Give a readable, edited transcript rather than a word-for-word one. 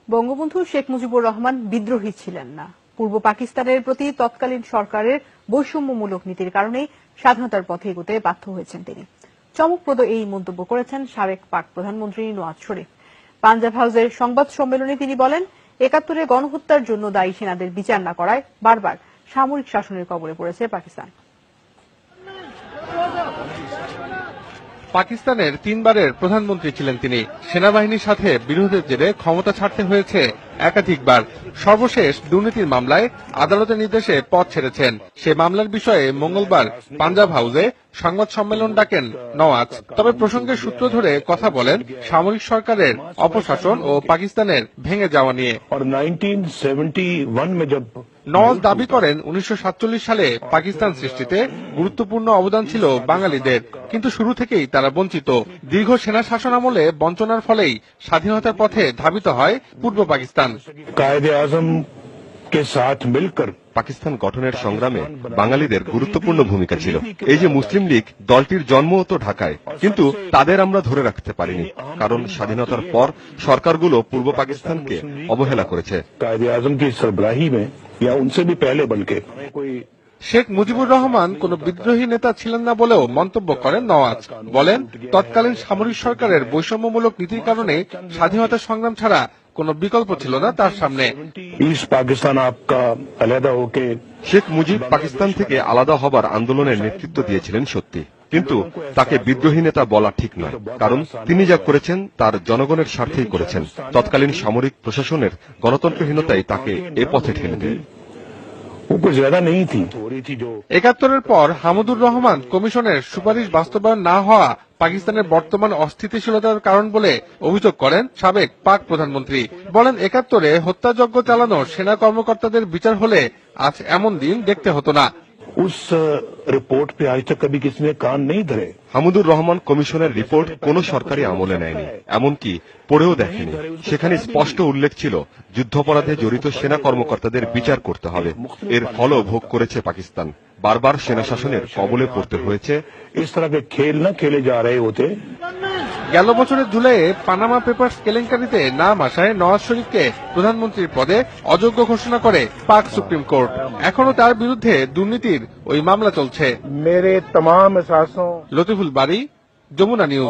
বঙ্গবন্ধু শেখ মুজিবুর রহমান বিদ্রোহী ছিলেন না। পূর্ব পাকিস্তানের প্রতি তৎকালীন সরকারের বৈষম্যমূলক নীতির কারণেই স্বাধীনতার পথে এগোতে বাধ্য হয়েছেন তিনি। চমকপ্রদ এই মন্তব্য করেছেন সাবেক পাক প্রধানমন্ত্রী নওয়াজ শরীফ। পাঞ্জাব হাউসের সংবাদ সম্মেলনে তিনি বলেন, ৭১-এ গণহত্যার জন্য দায়ী সেনাদের বিচার না করায় বারবার সামরিক শাসনের কবলে পড়েছে পাকিস্তান। পাকিস্তানের ৩ বারের প্রধানমন্ত্রী ছিলেন তিনি। সেনাবাহিনীর সাথে বিরোধের জেরে ক্ষমতা ছাড়তে হয়েছে একাধিকবার। সর্বশেষ দুর্নীতির মামলায় আদালতের নির্দেশে পদ ছেড়েছেন। সে মামলার বিষয়ে মঙ্গলবার পাঞ্জাব হাউসে সংবাদ সম্মেলন ডাকেন নওয়াজ। তবে প্রসঙ্গের সূত্র ধরে কথা বলেন সামরিক সরকারের অপশাসন ও পাকিস্তানের ভেঙে যাওয়া নিয়ে। নওয়াজ দাবি করেন ১৯৪৭ সালে পাকিস্তান সৃষ্টিতে গুরুত্বপূর্ণ অবদান ছিল বাঙালিদের, কিন্তু শুরু থেকেই তারা বঞ্চিত। দীর্ঘ সেনা শাসন আমলে বঞ্চনার ফলেই স্বাধীনতার পথে ধাবিত হয় পূর্ব পাকিস্তান। পাকিস্তান গঠনের সংগ্রামে বাঙালিদের গুরুত্বপূর্ণ ভূমিকা ছিল। এই যে মুসলিম লীগ, দলটির জন্মও তো ঢাকায়, কিন্তু তাদের আমরা ধরে রাখতে পারিনি, কারণ স্বাধীনতার পর সরকারগুলো পূর্ব পাকিস্তানকে অবহেলা করেছে। শেখ মুজিবুর রহমান কোন বিদ্রোহী নেতা ছিলেন না বলেও মন্তব্য করেন নওয়াজ। বলেন, তৎকালীন সামরিক সরকারের বৈষম্যমূলক নীতির কারণে স্বাধীনতা সংগ্রাম ছাড়া কোন বিকল্প ছিল না তার সামনে। শেখ মুজিব পাকিস্তান থেকে আলাদা হবার আন্দোলনের নেতৃত্ব দিয়েছিলেন সত্যি, কিন্তু তাকে বিদ্রোহী নেতা বলা ঠিক নয়, কারণ তিনি যা করেছেন তার জনগণের স্বার্থেই করেছেন। তৎকালীন সামরিক প্রশাসনের গণতন্ত্রহীনতাই তাকে এ পথে ঠেলে দেয়। ৭১-এর পর হামিদুর রহমান কমিশনের সুপারিশ বাস্তবায়ন না হওয়া পাকিস্তানের বর্তমান অস্থিতিশীলতার কারণ বলে অভিযোগ করেন সাবেক পাক প্রধানমন্ত্রী। বলেন, ৭১-এ হত্যাযজ্ঞ চালানো সেনা কর্মকর্তাদের বিচার হলে আজ এমন দিন দেখতে হতো না। হামিদুর রহমান কমিশনের রিপোর্ট কোন সরকারি আমলে নেয়নি, এমনকি পড়েও দেখেনি। সেখানে স্পষ্ট উল্লেখ ছিল যুদ্ধাপরাধে জড়িত সেনা কর্মকর্তাদের বিচার করতে হবে। এর ফলও ভোগ করেছে পাকিস্তান। বারবার সেনা শাসনের কবলে পড়তে হয়েছে। গেল বছরের জুলাইয়ে পানামা পেপারস কেলেঙ্কারিতে নাম আসায় নওয়াজ শরীফকে প্রধানমন্ত্রীর পদে অযোগ্য ঘোষণা করে পাক সুপ্রিম কোর্ট। এখনো তার বিরুদ্ধে দুর্নীতির ওই মামলা চলছে। লতিফুল বারী, যমুনা নিউজ।